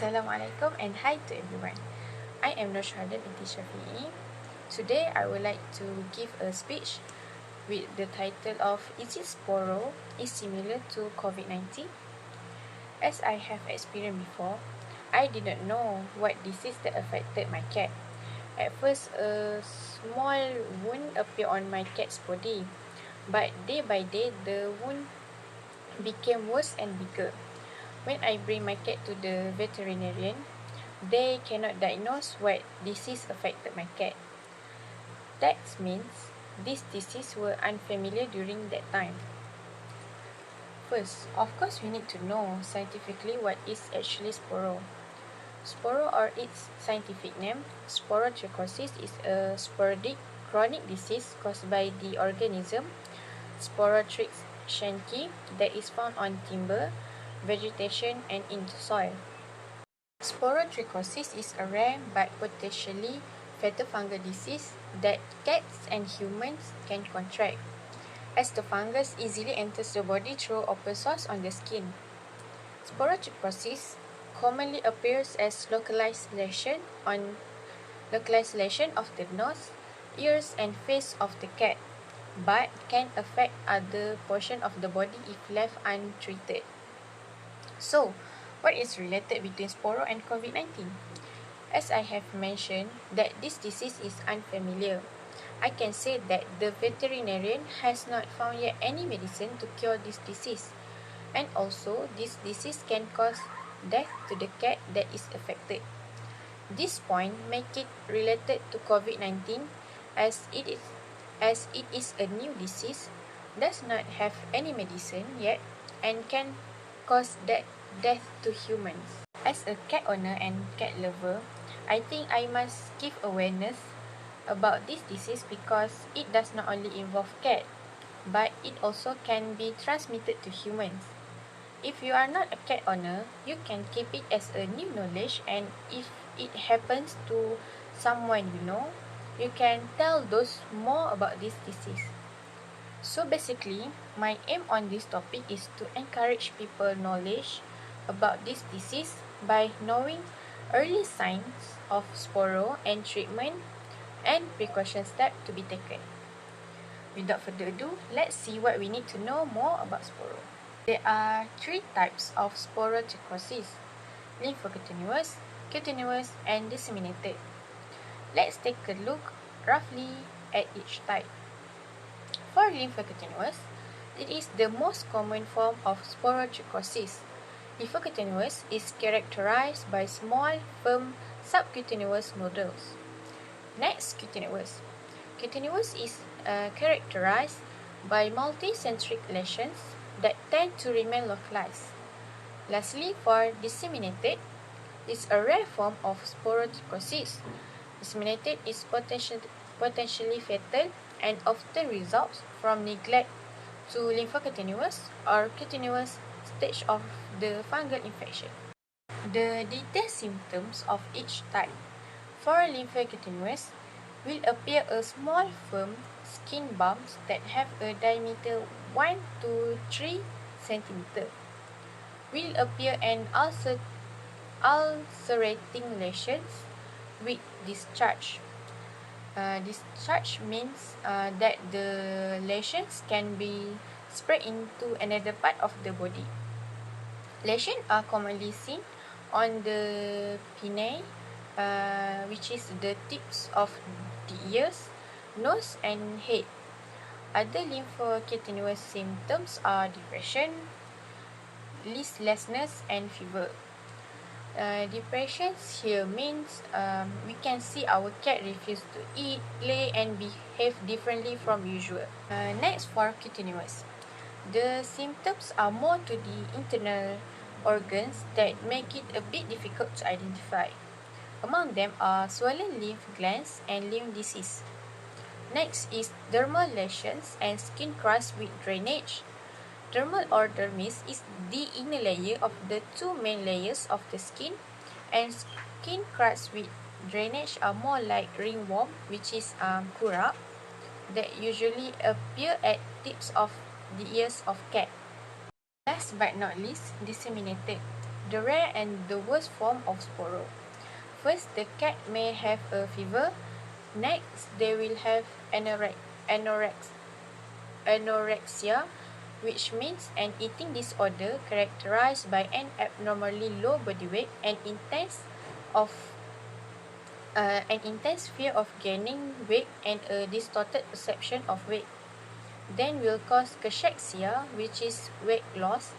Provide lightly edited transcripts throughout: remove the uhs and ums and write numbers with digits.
Assalamualaikum and hi to everyone. I am Noshradan binti Shafi'i. Today I would like to give a speech with the title of Is it Sporo is similar to COVID-19? As I have experienced before, I did not know what disease that affected my cat. At first, a small wound appeared on my cat's body, but day by day the wound became worse and bigger. When I bring my cat to the veterinarian, they cannot diagnose what disease affected my cat. That means these diseases were unfamiliar during that time. First, of course, we need to know scientifically what is actually Sporo. Sporo, or its scientific name, sporotrichosis, is a sporadic chronic disease caused by the organism Sporotrix shanki that is found on timber, vegetation, and in soil. Sporotrichosis is a rare but potentially fatal fungal disease that cats and humans can contract, as the fungus easily enters the body through open sores on the skin. Sporotrichosis commonly appears as localized lesion of the nose, ears, and face of the cat, but can affect other portions of the body if left untreated. So, what is related between Sporo and COVID-19? As I have mentioned that this disease is unfamiliar, I can say that the veterinarian has not found yet any medicine to cure this disease. And also, this disease can cause death to the cat that is affected. This point make it related to COVID-19 as it is a new disease, does not have any medicine yet, and can cause death to humans. As a cat owner and cat lover, I think I must give awareness about this disease because it does not only involve cat, but it also can be transmitted to humans. If you are not a cat owner, you can keep it as a new knowledge, and if it happens to someone you know, you can tell those more about this disease. So basically, my aim on this topic is to encourage people knowledge about this disease by knowing early signs of Sporo and treatment and precaution steps to be taken. Without further ado, let's see what we need to know more about Sporo. There are three types of sporotrichosis: lymphocutaneous, cutaneous, and disseminated. Let's take a look roughly at each type. For lymphocutaneous, it is the most common form of sporotrichosis. Lymphocutaneous is characterized by small, firm subcutaneous nodules. Next, cutaneous. Cutaneous is characterized by multicentric lesions that tend to remain localized. Lastly, for disseminated, is a rare form of sporotrichosis. Disseminated is potentially fatal and often results from neglect to lymphocutaneous or cutaneous stage of the fungal infection. The detailed symptoms of each type. For lymphocutaneous, will appear a small firm skin bumps that have a diameter 1 to 3 cm. Will appear an ulcerating lesions with discharge. Discharge means that the lesions can be spread into another part of the body. Lesions are commonly seen on the pinnae, which is the tips of the ears, nose, and head. Other lymphocutaneous symptoms are depression, listlessness, and fever. Depression here means we can see our cat refuse to eat, play, and behave differently from usual. Next, for cutaneous. The symptoms are more to the internal organs that make it a bit difficult to identify. Among them are swollen lymph glands and lymph disease. Next is dermal lesions and skin crust with drainage. Dermal or dermis is the inner layer of the two main layers of the skin, and skin crust with drainage are more like ringworm, which is kurap, that usually appear at tips of the ears of cat. Last but not least, disseminated. the rare and the worst form of Sporo. First, the cat may have a fever. Next, they will have anorexia, which means an eating disorder characterized by an abnormally low body weight and of an intense fear of gaining weight and a distorted perception of weight. Then will cause cachexia, which is weight loss.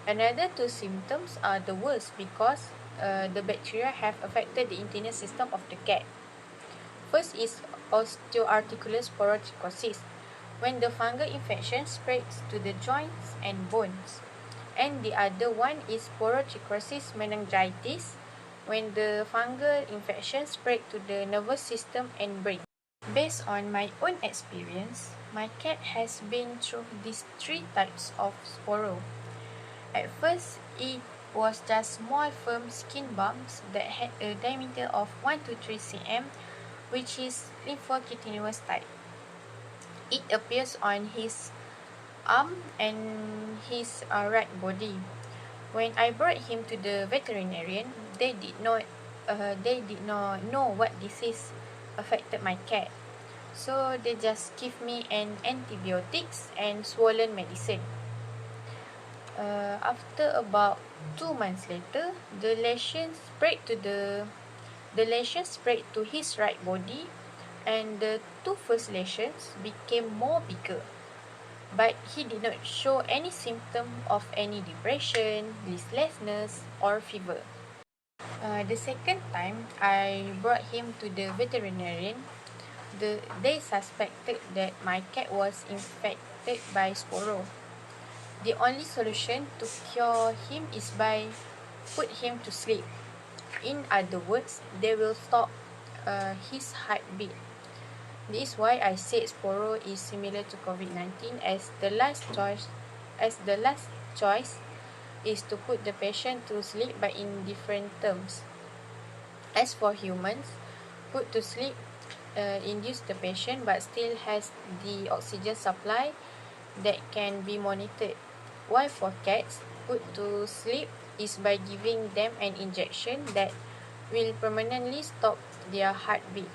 Another two symptoms are the worst because the bacteria have affected the internal system of the cat. First is osteoarticular sporotrichosis, when the fungal infection spreads to the joints and bones. And the other one is sporotrichosis meningitis, when the fungal infection spread to the nervous system and brain. Based on my own experience, my cat has been through these three types of Sporo. At first, it was just small firm skin bumps that had a diameter of 1 to 3 cm, which is lymphocutaneous type. It appears on his arm and his right body. When I brought him to the veterinarian, they did not know what disease affected my cat. So they just give me an antibiotics and swollen medicine. After about 2 months later, the lesion spread to his right body, and the two first lesions became more bigger. But he did not show any symptom of any depression, listlessness, or fever. The second time I brought him to the veterinarian, they suspected that my cat was infected by Sporo. The only solution to cure him is by put him to sleep. In other words, they will stop his heartbeat. This is why I said Sporo is similar to COVID-19 as the last choice is to put the patient to sleep but in different terms. As for humans, put to sleep induce the patient but still has the oxygen supply that can be monitored. While for cats, put to sleep is by giving them an injection that will permanently stop their heartbeat.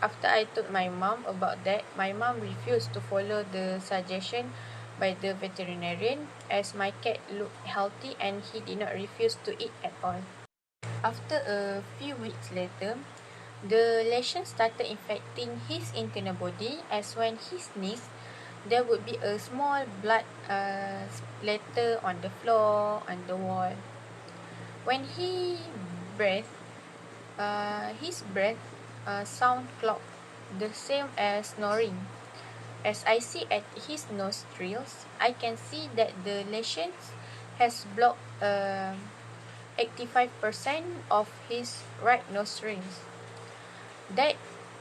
After I told my mom about that, my mom refused to follow the suggestion by the veterinarian as my cat looked healthy and he did not refuse to eat at all. After a few weeks later, the lesion started infecting his internal body as when he sneezed, there would be a small blood splatter on the floor, on the wall. When he breathed, his breath sound clogged, the same as snoring. As I see at his nostrils, I can see that the lesions has blocked 85% of his right nostrils. That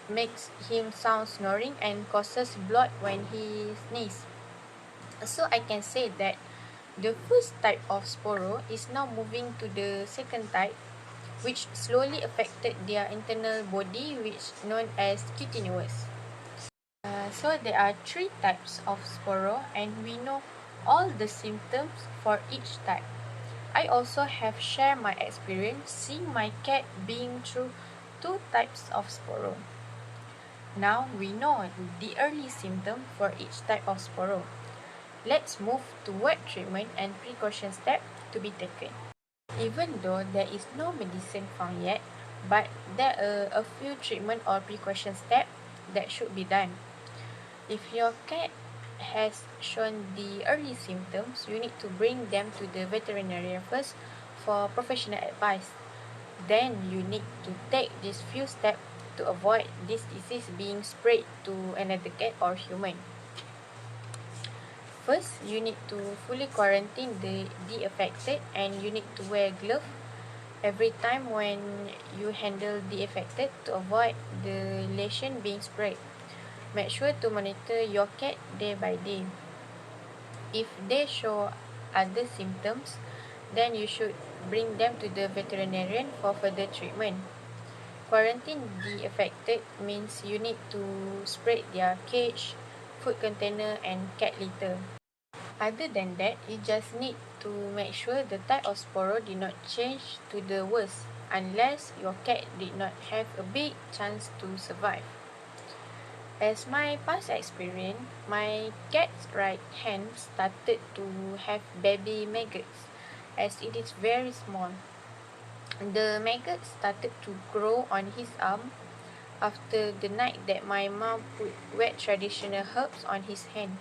makes him sound snoring and causes blood when he sneezes. So I can say that the first type of Sporo is now moving to the second type, which slowly affected their internal body, which known as cutaneous. So there are three types of Sporo and we know all the symptoms for each type. I also have shared my experience seeing my cat being through two types of Sporo. Now we know the early symptom for each type of Sporo. Let's move to what treatment and precaution steps to be taken. Even though there is no medicine found yet, but there are a few treatment or precaution steps that should be done. If your cat has shown the early symptoms, you need to bring them to the veterinarian first for professional advice. Then you need to take these few steps to avoid this disease being spread to another cat or human. First, you need to fully quarantine the affected and you need to wear gloves every time when you handle the affected to avoid the lesion being spread. Make sure to monitor your cat day by day. If they show other symptoms, then you should bring them to the veterinarian for further treatment. Quarantine the affected means you need to spread their cage, food container and cat litter. Other than that, you just need to make sure the type of Sporo did not change to the worst unless your cat did not have a big chance to survive. As my past experience, my cat's right hand started to have baby maggots as it is very small. The maggots started to grow on his arm after the night that my mom put wet traditional herbs on his hand.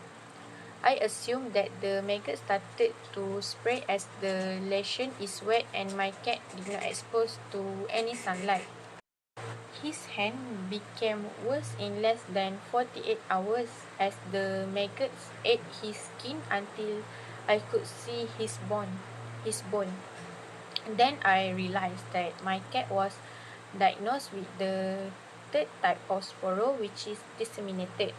I assumed that the maggots started to spread as the lesion is wet and my cat did not expose to any sunlight. His hand became worse in less than 48 hours as the maggots ate his skin until I could see his bone. Then I realized that my cat was diagnosed with the third type of Sporo, which is disseminated.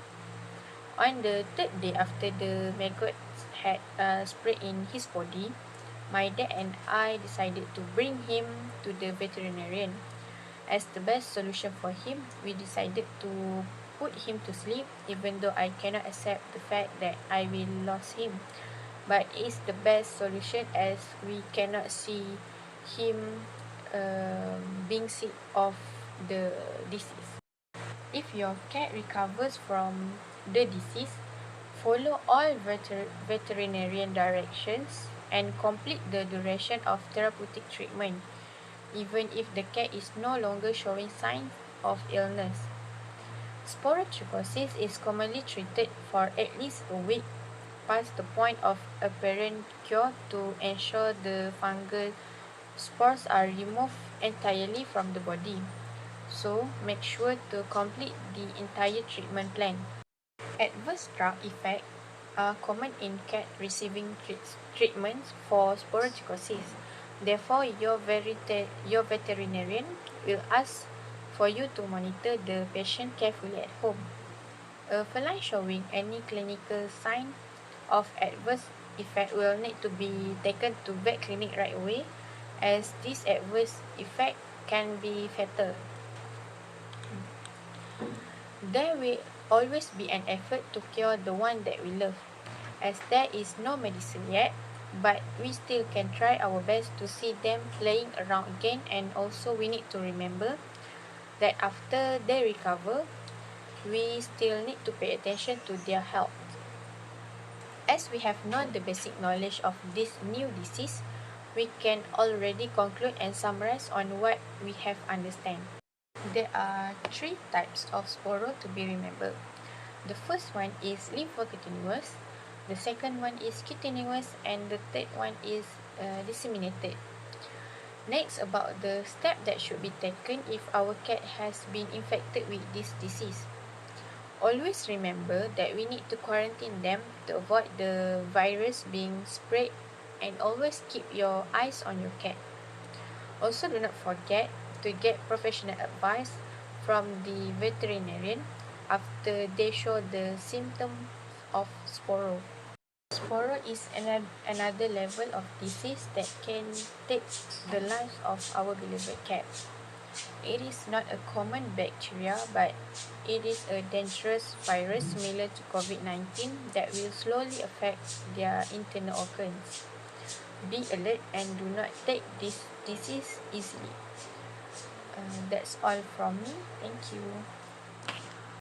On the third day after the maggots had spread in his body, my dad and I decided to bring him to the veterinarian. As the best solution for him, we decided to put him to sleep, even though I cannot accept the fact that I will lose him. But it's the best solution as we cannot see him being sick of the disease. If your cat recovers from the disease, follow all veterinarian directions and complete the duration of therapeutic treatment, even if the cat is no longer showing signs of illness. Sporotrichosis is commonly treated for at least a week past the point of apparent cure to ensure the fungal spores are removed entirely from the body. So, make sure to complete the entire treatment plan. Adverse drug effects are common in cats receiving treatments for sporotrichosis. Therefore, your veterinarian will ask for you to monitor the patient carefully at home. A feline showing any clinical sign of adverse effect will need to be taken to vet clinic right away, as this adverse effect can be fatal. There will always be an effort to cure the one that we love, as there is no medicine yet, but we still can try our best to see them playing around again, and also we need to remember that after they recover, we still need to pay attention to their health. As we have known the basic knowledge of this new disease, we can already conclude and summarize on what we have understand. There are three types of Sporo to be remembered. The first one is lymphocutaneous, the second one is cutaneous, and the third one is disseminated. Next, about the step that should be taken if our cat has been infected with this disease. Always remember that we need to quarantine them to avoid the virus being spread, and always keep your eyes on your cat. Also, do not forget to get professional advice from the veterinarian after they show the symptoms of Sporo. Sporo is another level of disease that can take the lives of our beloved cats. It is not a common bacteria, but it is a dangerous virus similar to COVID-19 that will slowly affect their internal organs. Be alert and do not take this disease easily. That's all from me. Thank you.